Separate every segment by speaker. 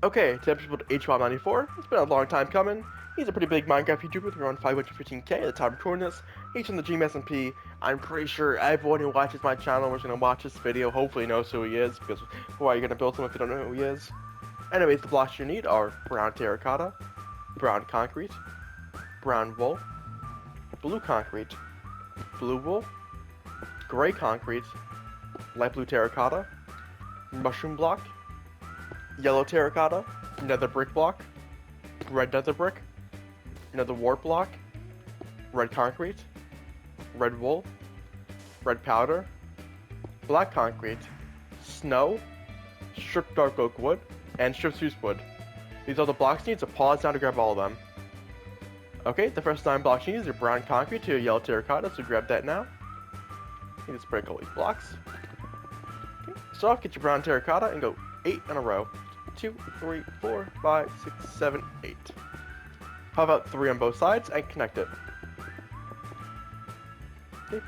Speaker 1: Okay, to episode HBomb94. It's been a long time coming. He's a pretty big Minecraft YouTuber with around 515k at the time of recording this. He's on the GMS&P. I'm pretty sure everyone who watches my channel is going to watch this video hopefully knows who he is, because why are you going to build him if you don't know who he is? Anyways, the blocks you need are brown terracotta, brown concrete, brown wool, blue concrete, blue wool, gray concrete, light blue terracotta, mushroom block, yellow terracotta, nether brick block, red nether brick, nether wart block, red concrete, red wool, red powder, black concrete, snow, stripped dark oak wood, and stripped spruce wood. These are the blocks you need, so pause down to grab all of them. Okay, the first 9 blocks you need is your brown concrete to your yellow terracotta, so grab that now. You just break all these blocks. Okay, start off, get your brown terracotta and go 8 in a row. 2, 3, 4, 5, 6, 7, 8. Pop out 3 on both sides and connect it. Okay.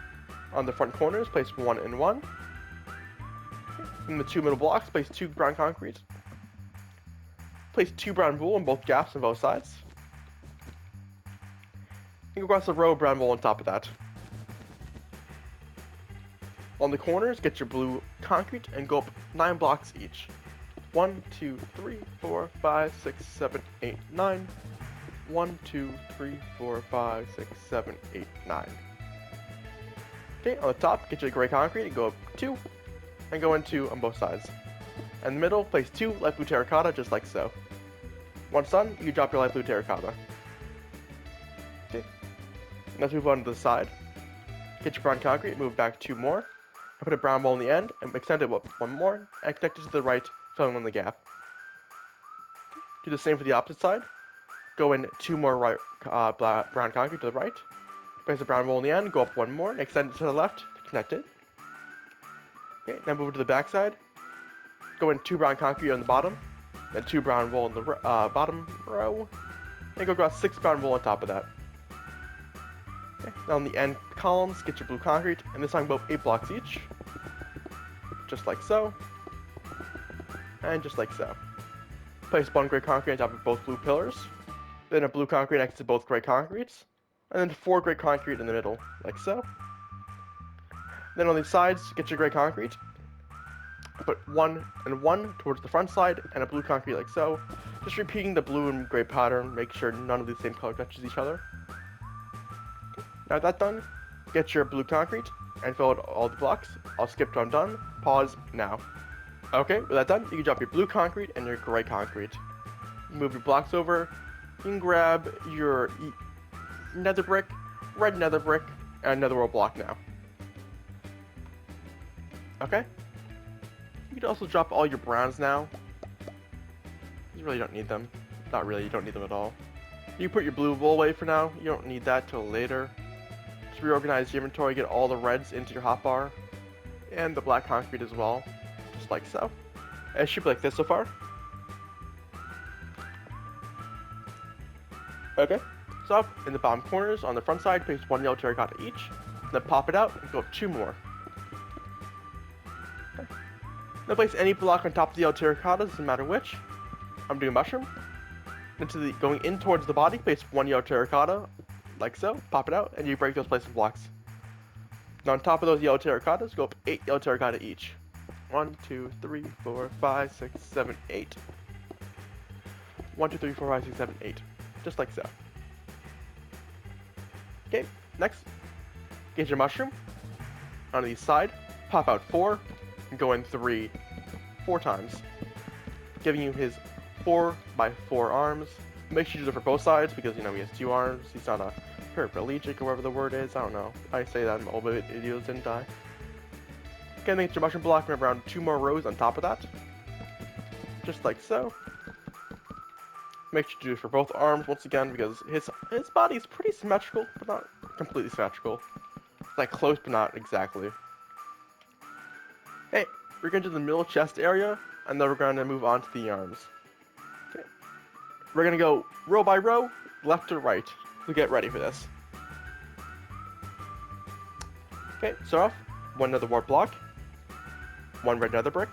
Speaker 1: On the front corners, place 1 and 1. Okay. In the 2 middle blocks, place 2 brown concrete. Place 2 brown wool in both gaps on both sides. And go across the row of brown wool on top of that. On the corners, get your blue concrete and go up 9 blocks each. 1, 2, 3, 4, 5, 6, 7, 8, 9. 1, 2, 3, 4, 5, 6, 7, 8, 9. Okay, on the top, get your gray concrete and go up 2, and go in 2 on both sides. In the middle, place 2 light blue terracotta, just like so. Once done, you drop your light blue terracotta. Okay, let's move on to the side. Get your brown concrete, move back 2 more, and put a brown wall in the end, and extend it up 1 more, and connect it to the right, filling in the gap. Do the same for the opposite side. Go in 2 more brown concrete to the right. Place a brown wall in the end, go up 1 more, and extend it to the left to connect it. Okay, now move to the back side. Go in 2 brown concrete on the bottom, then 2 brown wool in the bottom row, and go across 6 brown wool on top of that. Okay, now on the end columns, get your blue concrete, and this time go up 8 blocks each. Just like so. And just like so. Place 1 gray concrete on top of both blue pillars, then a blue concrete next to both gray concretes, and then 4 gray concrete in the middle, like so. Then on the sides, get your gray concrete, put 1 and 1 towards the front side, and a blue concrete like so, just repeating the blue and gray pattern, make sure none of the same color touches each other. Now that's done, get your blue concrete, and fill out all the blocks. I'll skip to I'm done, pause now. Okay, with that done, you can drop your blue concrete and your gray concrete. Move your blocks over. You can grab your nether brick, red nether brick, and nether world block now. Okay? You can also drop all your browns now. You really don't need them. Not really, you don't need them at all. You put your blue wool away for now. You don't need that till later. Just reorganize your inventory, get all the reds into your hotbar, and the black concrete as well. Like so. It should be like this so far. Okay, so up in the bottom corners on the front side, place 1 yellow terracotta each, then pop it out and go up 2 more. Okay. Then place any block on top of the yellow terracotta, doesn't matter which. I'm doing mushroom. Then going in towards the body, place 1 yellow terracotta, like so, pop it out, and you break those placement blocks. Now on top of those yellow terracottas, go up 8 yellow terracotta each. 1, 2, 3, 4, 5, 6, 7, 8. 1, 2, 3, 4, 5, 6, 7, 8. Just like so. Okay, next, get your mushroom on the side, pop out 4, and go in 4 times, giving you his 4 by 4 arms. Make sure you do it for both sides because, you know, he has 2 arms. He's not a paraplegic or whatever the word is. I don't know. I say that in all the videos, didn't I? Okay, then get your mushroom block and around 2 more rows on top of that. Just like so. Make sure to do it for both arms once again because his body is pretty symmetrical, but not completely symmetrical. It's like close, but not exactly. Hey, we're going to the middle chest area, and then we're going to move on to the arms. Okay. We're going to go row by row, left to right. So get ready for this. Okay, start off, 1 nether wart block. 1 red nether brick,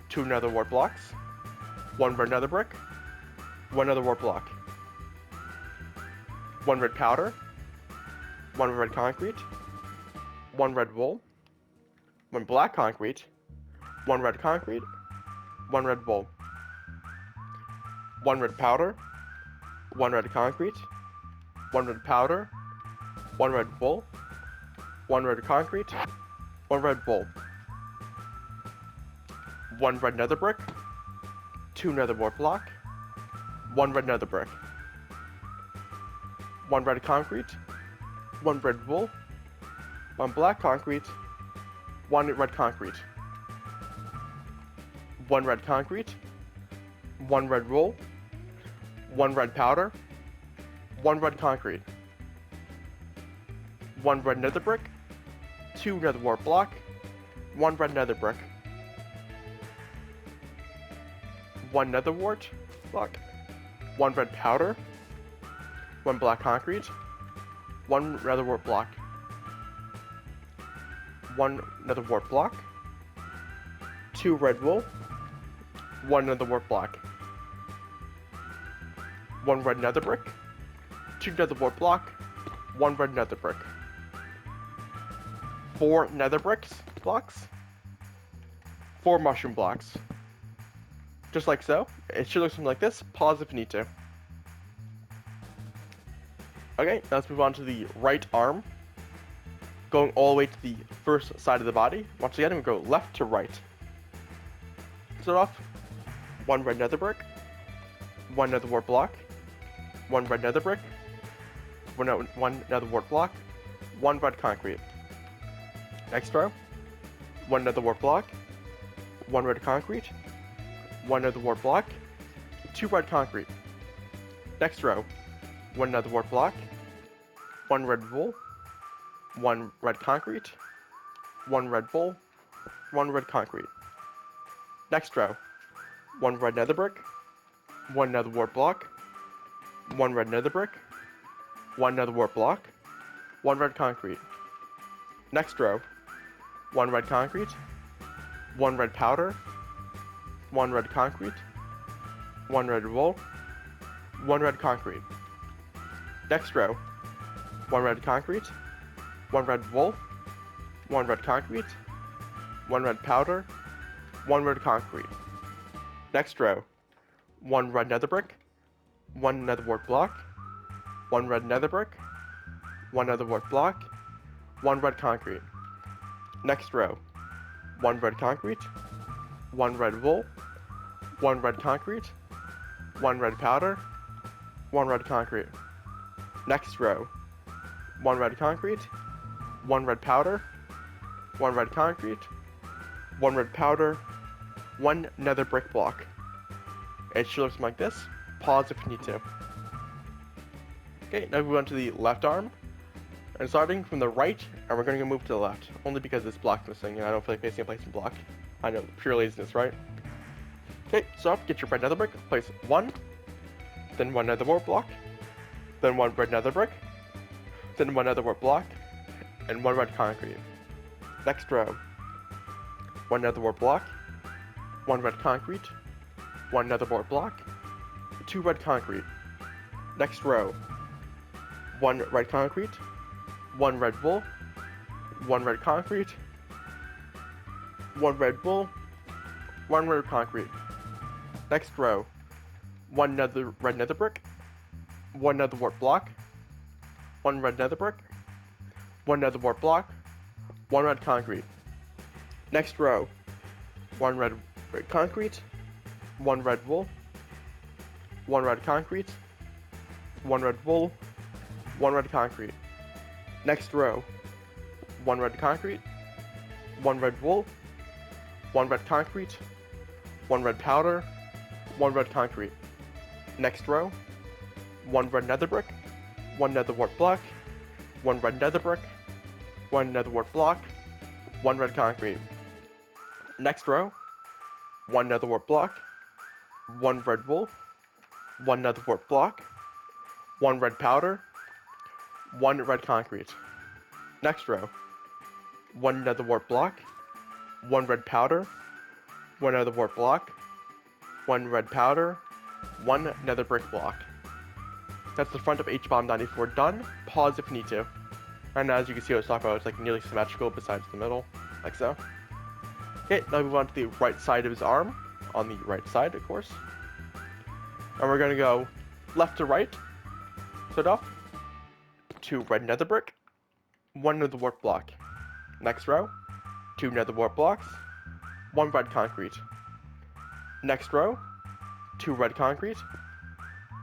Speaker 1: 2 nether wart blocks, 1 red nether brick, 1 nether wart block, 1 red powder, 1 red concrete, 1 red wool, 1 black concrete, 1 red concrete, 1 red wool, 1 red powder, 1 red concrete, 1 red powder, 1 red wool, 1 red concrete, 1 red wool, 1 red nether brick, 2 nether wart block, 1 red nether brick, 1 red concrete, 1 red wool, 1 black concrete, 1 red concrete, 1 red concrete, 1 red wool, 1 red powder, 1 red concrete, 1 red nether brick, 2 nether wart block, 1 red nether brick, 1 nether wart block, 1 red powder, 1 black concrete, 1 nether wart block, 1 nether wart block, 2 red wool, 1 nether wart block, 1 red nether brick, 2 nether wart block, 1 red nether brick, 4 nether blocks, 4 mushroom blocks. Just like so. It should look something like this. Pause if you need to. Okay, now let's move on to the right arm. Going all the way to the first side of the body. Once again, we go left to right. Start off, 1 red nether brick, 1 nether wart block, 1 red nether brick, 1 nether wart block, 1 red concrete. Next row, 1 nether wart block, 1 red concrete, 1 nether wart block, 2 red concrete. Next row, 1 nether wart block, 1 red wool, 1 red concrete, 1 red wool, 1 red concrete. Next row, 1 red nether brick, 1 nether wart block, 1 red nether brick, 1 nether wart block, 1 red concrete. Next row, 1 red concrete, 1 red powder, 1 red concrete, 1 red wool, 1 red concrete. Next row, 1 red concrete, 1 red wool, 1 red concrete, 1 red powder, 1 red concrete. Next row, 1 red nether brick, 1 nether wart block, 1 red nether brick, 1 nether wart block, 1 red concrete. Next row, 1 red concrete, 1 red wool, 1 red concrete, 1 red powder, 1 red concrete. Next row, 1 red concrete, 1 red powder, 1 red concrete, 1 red powder, 1 nether brick block. It should look something like this. Pause if you need to. Okay, now we move on to the left arm. And starting from the right, and we're going to move to the left. Only because this block's missing, and I don't feel like placing a placement block. I know, pure laziness, right? Okay, so get your red nether brick, place 1, then 1 nether wart block, then 1 red nether brick, then 1 nether wart block, and 1 red concrete. Next row, 1 nether wart block, 1 red concrete, 1 nether wart block, 2 red concrete. Next row, 1 red concrete, 1 red wool, 1 red concrete, 1 red wool, 1 red concrete. Next row, 1 red nether brick, 1 nether wart block, 1 red nether brick, 1 nether wart block, 1 red concrete. Next row, 1 red concrete, 1 red wool, 1 red concrete, 1 red wool, 1 red concrete. Next row, 1 red concrete, 1 red wool, 1 red concrete, 1 red powder, 1 red concrete. Next row, 1 red nether brick, 1 nether wart block, 1 red nether brick, 1 nether wart block, 1 red concrete. Next row, 1 nether wart block, 1 red wool, 1 nether wart block, 1 red powder, 1 red concrete. Next row, 1 nether wart block, 1 red powder, 1 nether wart block, 1 red powder, 1 nether brick block. That's the front of HBomb94 done. Pause if you need to. And as you can see, what I was talking about, it's like nearly symmetrical besides the middle, like so. Okay, now we move on to the right side of his arm, on the right side, of course. And we're gonna go left to right, start off, 2 red nether brick, 1 nether wart block. Next row, 2 nether wart blocks, 1 red concrete. Next row, 2 red concrete,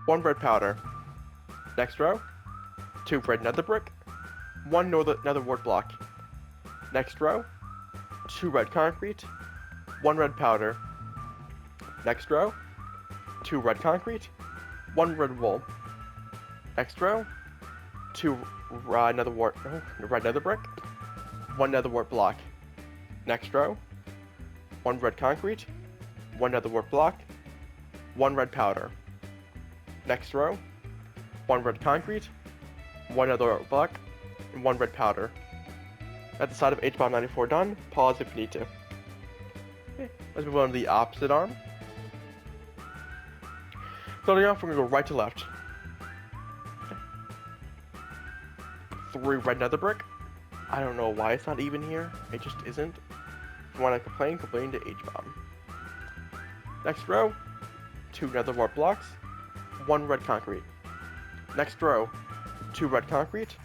Speaker 1: 1 red powder. Next row, 2 red nether brick, 1 nether wart block. Next row, 2 red concrete, 1 red powder. Next row, 2 red concrete, 1 red wool. Next row, 2 red nether brick, 1 nether wart block. Next row, 1 red concrete, 1 nether wart block, 1 red powder. Next row, 1 red concrete, 1 nether wart block, and 1 red powder. That's the side of HBomb94 done. Pause if you need to. Okay, let's move on to the opposite arm. Starting off, we're going to go right to left. Okay. 3 red nether brick. I don't know why it's not even here. It just isn't. If you want to complain to HBomb. Next row, 2 nether wart blocks, 1 red concrete. Next row, 2 red concrete,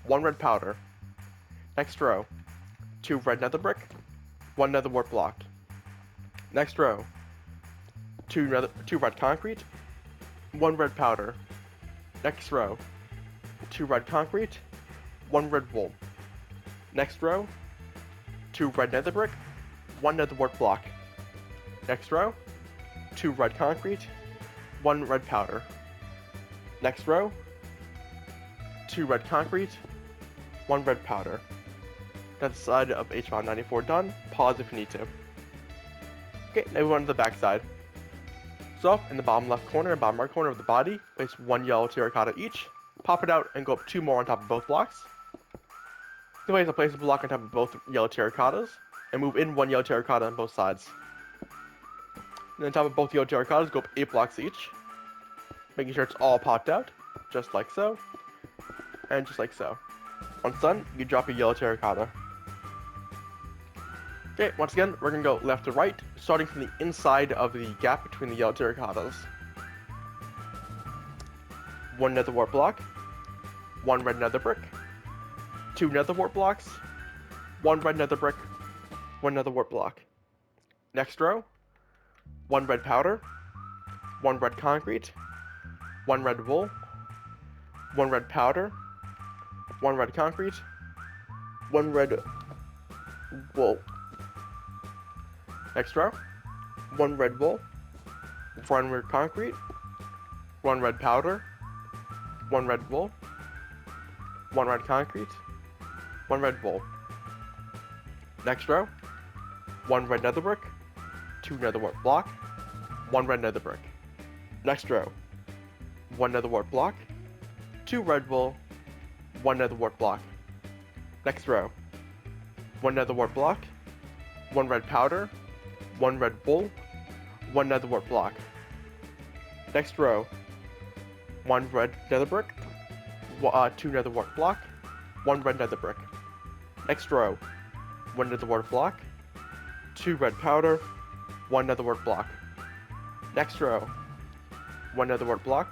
Speaker 1: 1 red powder. Next row, 2 red nether brick, 1 nether wart block. Next row, 2 red concrete, 1 red powder. Next row, 2 red concrete, 1 red wool. Next row, 2 red nether brick, 1 nether wart block. Next row, 2 red concrete, 1 red powder. Next row, 2 red concrete, 1 red powder. That's the side of HBomb94 done. Pause if you need to. Okay, now we move on to the back side. So, in the bottom left corner and bottom right corner of the body, place 1 yellow terracotta each, pop it out, and go up 2 more on top of both blocks. The way is to place a block on top of both yellow terracottas, and move in 1 yellow terracotta on both sides. And on top of both yellow terracottas, go up 8 blocks each, making sure it's all popped out, just like so, and just like so. Once done, you drop your yellow terracotta. Okay, once again, we're going to go left to right, starting from the inside of the gap between the yellow terracottas. 1 nether wart block, 1 red nether brick, 2 nether wart blocks, 1 red nether brick, 1 nether wart block. Next row, 1 red powder, 1 red concrete, 1 red wool, 1 red powder, 1 red concrete, 1 red wool. Next row, 1 red wool, 1 red concrete, 1 red powder, 1 red wool, 1 red concrete, 1 red wool. Next row, 1 red nether brick, 2 nether wart block, 1 red nether brick. Next row, 1 nether wart block, 2 red wool, 1 nether wart block. Next row, 1 nether wart block, 1 red powder, 1 red wool, 1 nether wart block. Next row, 1 red nether brick, 2 nether wart block, 1 red nether brick. Next row, 1 nether wart block, 2 red powder, 1 nether wart block. Next row, 1 nether wart block,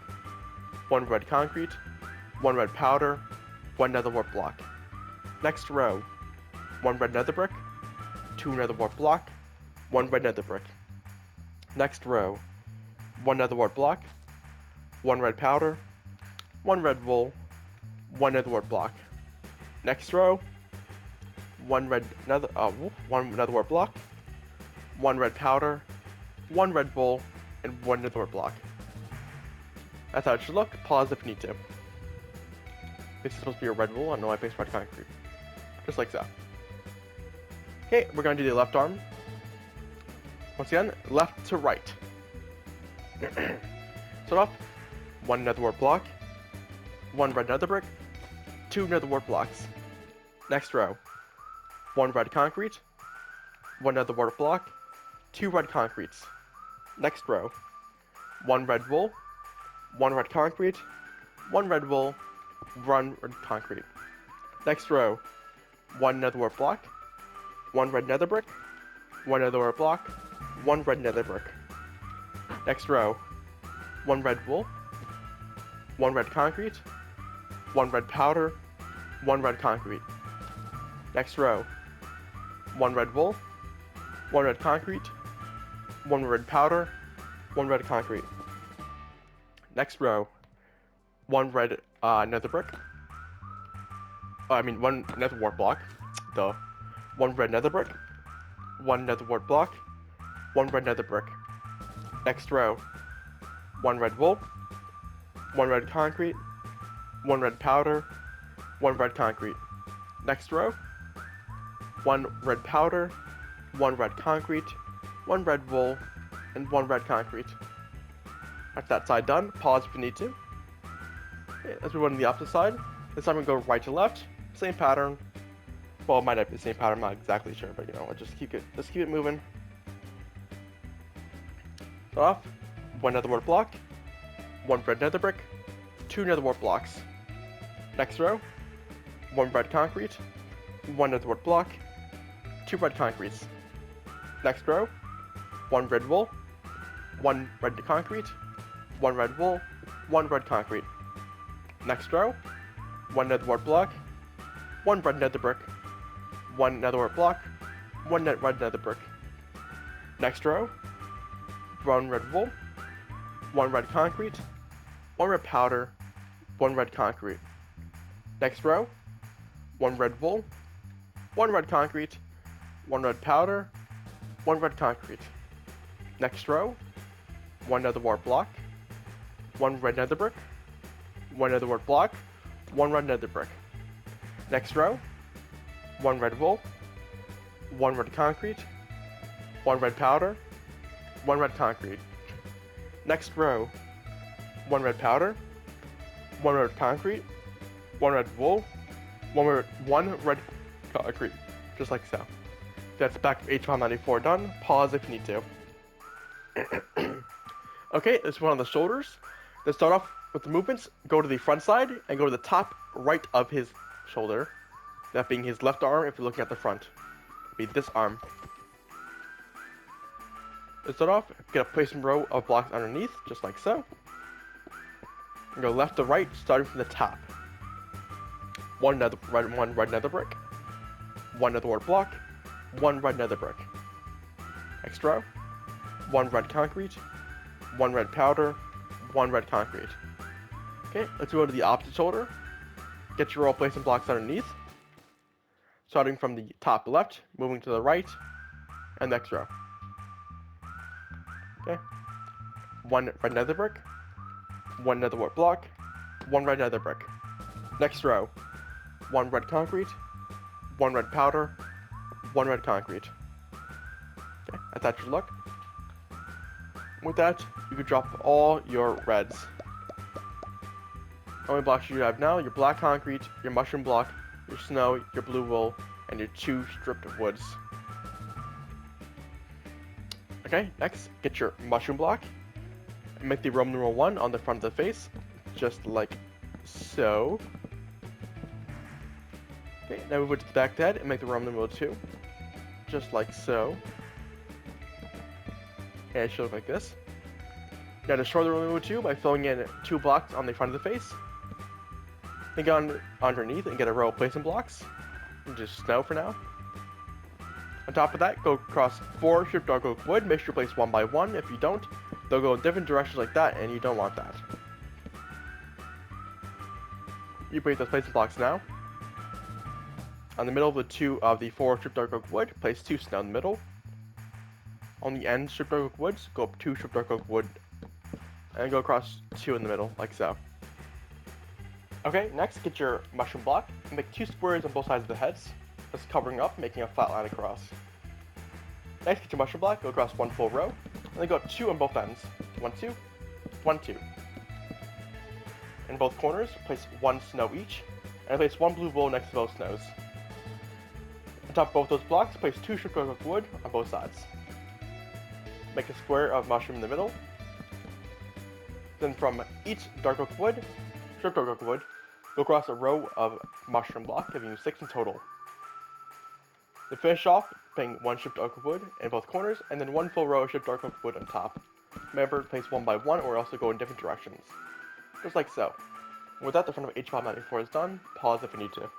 Speaker 1: 1 red concrete, 1 red powder, 1 nether wart block. Next row, 1 red nether brick, 2 nether wart block, 1 red nether brick. Next row, 1 nether wart block, 1 red powder, 1 red wool, 1 nether wart block. Next row, 1 nether wart block, 1 red powder, 1 red wool, and 1 nether wart block. That's how it should look. Pause if you need to. This is supposed to be a red wool. I don't know why I placed red concrete. Just like so. Okay, we're going to do the left arm. Once again, left to right. Start off, 1 nether wart block, 1 red nether brick, 2 nether wart blocks. Next row, 1 red concrete, 1 nether wart block, 2 red concretes. Next row, 1 red wool, 1 red concrete, 1 red wool, 1 red concrete. Next row, 1 nether wart block, 1 red nether brick, 1 nether wart block, 1 red nether brick. Next row, 1 red wool, 1 red concrete, 1 red powder, 1 red concrete. Next row, 1 red wool, 1 red concrete, 1 red powder, 1 red concrete. Next row, 1 red nether brick. 1 nether wart block. Duh. 1 red nether brick, 1 nether wart block, 1 red nether brick. Next row, 1 red wool, 1 red concrete, 1 red powder, 1 red concrete. Next row, 1 red powder, 1 red concrete, 1 red wool, and 1 red concrete. That's that side done. Pause if you need to. Okay, let's move on to the opposite side. This time we're going to go right to left. Same pattern. Well, it might not be the same pattern. I'm not exactly sure, but let's just keep it moving. Start off. 1 nether wart block, 1 red nether brick, 2 nether wart blocks. Next row, 1 red concrete, 1 nether wart block, 2 red concretes. Next row, 1 red wool, 1 red concrete, 1 red wool, 1 red concrete. Next row, 1 nether wart block, 1 red nether brick, 1 nether wart block, 1 red nether brick. Next row, 1 red wool, 1 red concrete, 1 red powder, 1 red concrete. Next row, 1 red wool, 1 red concrete, 1 red powder, 1 red concrete. Next row, 1 nether wart block, 1 red nether brick, 1 nether wart block, 1 red nether brick. Next row, 1 red wool, 1 red concrete, 1 red powder, 1 red concrete. Next row, 1 red powder, 1 red concrete, 1 red wool, 1 red concrete. Just like so. That's back to HBomb94 done. Pause if you need to. Okay, this one on the shoulders. Let's start off with the movements. Go to the front side and go to the top right of his shoulder. That being his left arm if you're looking at the front. Be this arm. Let's start off, get a placement row of blocks underneath, just like so. And go left to right, starting from the top. 1 red nether brick, 1 nether wart block, 1 red nether brick. Next row, 1 red concrete, 1 red powder, 1 red concrete. Okay, let's go to the opposite shoulder. Get your row of placement blocks underneath. Starting from the top left, moving to the right, and next row. Okay. 1 red nether brick, 1 nether wart block, 1 red nether brick. Next row, 1 red concrete, 1 red powder, 1 red concrete. Okay, that's your look. With that, you can drop all your reds. How many blocks you have now? Your black concrete, your mushroom block, your snow, your blue wool, and your 2 stripped woods. Okay, next, get your mushroom block, and make the Roman numeral 1 on the front of the face, just like so. Okay, now move it to the back of the head, and make the Roman numeral 2, just like so. And it should look like this. Now destroy the Roman numeral 2 by filling in 2 blocks on the front of the face. Then go underneath and get a row of placement blocks, and just snow for now. On top of that, go across 4 stripped dark oak wood. Make sure you place 1 by 1. If you don't, they'll go in different directions like that, and you don't want that. You place those placement blocks now. On the middle of the 4 stripped dark oak wood, place 2 snow in the middle. On the end stripped dark oak woods, go up 2 stripped dark oak wood, and go across 2 in the middle, like so. Okay, next, get your mushroom block, and make 2 squares on both sides of the heads, just covering up, making a flat line across. Next, get your mushroom block, go across 1 full row, and then go up 2 on both ends. 1, 2, 1, 2. In both corners, place 1 snow each, and place 1 blue wool next to both snows. On top of both those blocks, place 2 stripped dark oak wood on both sides. make a square of mushroom in the middle. Then from each dark oak wood, stripped dark oak wood, go across a row of mushroom block, giving you 6 in total. Then finish off putting 1 stripped dark oak wood in both corners, and then 1 full row of stripped dark oak wood on top. Remember, place 1 by 1 or also go in different directions. Just like so. With that, the front of HBomb94 is done. Pause if you need to.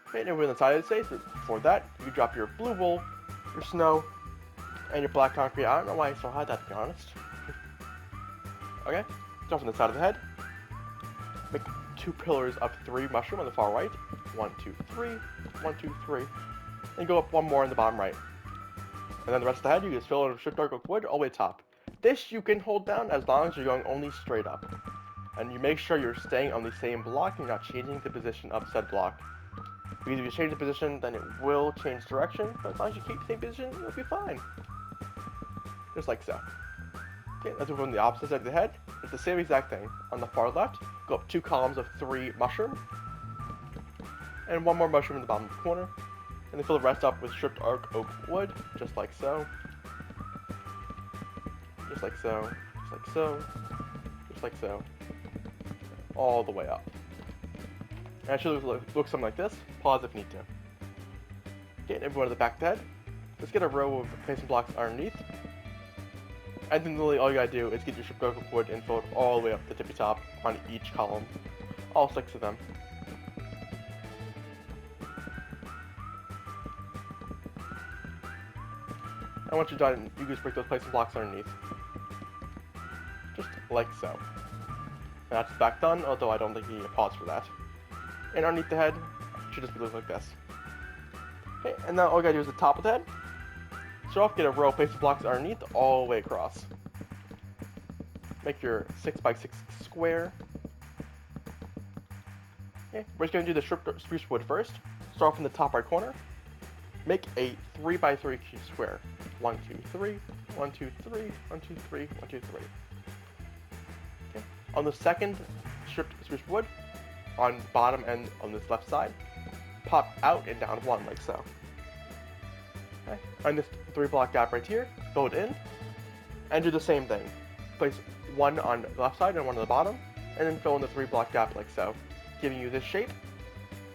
Speaker 1: Okay, and over on the side of the safe, before that, you drop your blue wool, your snow, and your black concrete. I don't know why I still had that, to be honest. Okay, drop on the side of the head. Make 2 pillars of 3 mushroom on the far right. 1, 2, 3, 1, 2, 3. And go up 1 more in the bottom right. And then the rest of the head, you just fill it with stripped dark oak wood all the way to top. This you can hold down as long as you're going only straight up. And you make sure you're staying on the same block and you're not changing the position of said block. Because if you change the position, then it will change direction, but as long as you keep the same position, you'll be fine. Just like so. Okay, let's move on the opposite side of the head. It's the same exact thing. On the far left, go up 2 columns of 3 mushroom, and 1 more mushroom in the bottom of the corner. And then fill the rest up with stripped dark oak wood, just like so. Just like so, just like so, just like so. All the way up. And it should look something like this. Pause if you need to. Okay, and everyone to the back of the head. Let's get a row of placement blocks underneath. And then really all you gotta do is get your stripped dark oak wood and fill it all the way up the tippy top on each column. All 6 of them. And once you're done, you just break those placement blocks underneath. Just like so. And that's back done, although I don't think you need a pause for that. And underneath the head, it should just be looking like this. Okay, and now all you gotta do is the top of the head. Start off, get a row of placement blocks underneath all the way across. Make your 6x6 square. Okay, we're just gonna do the stripped spruce wood first. Start off in the top right corner. Make a 3x3 square. 1, 2, 3, 1, 2, 3, 1, 2, 3, 1, 2, 3. Okay. On the second stripped spruce wood, on bottom and on this left side, pop out and down 1 like so. Okay. On this 3 block gap right here, fill it in, and do the same thing. Place 1 on the left side and 1 on the bottom, and then fill in the 3 block gap like so, giving you this shape,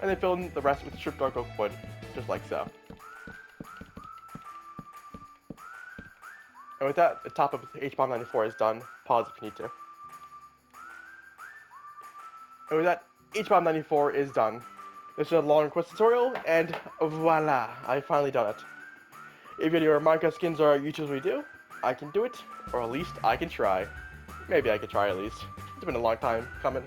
Speaker 1: and then fill in the rest with stripped dark oak wood, just like so. And with that, the top of HBomb94 is done. Pause if you need to. And with that, HBomb94 is done. This is a long request tutorial, and voila, I finally done it. If your Minecraft skins are usually do, I can do it, or at least I can try. Maybe I can try at least. It's been a long time coming.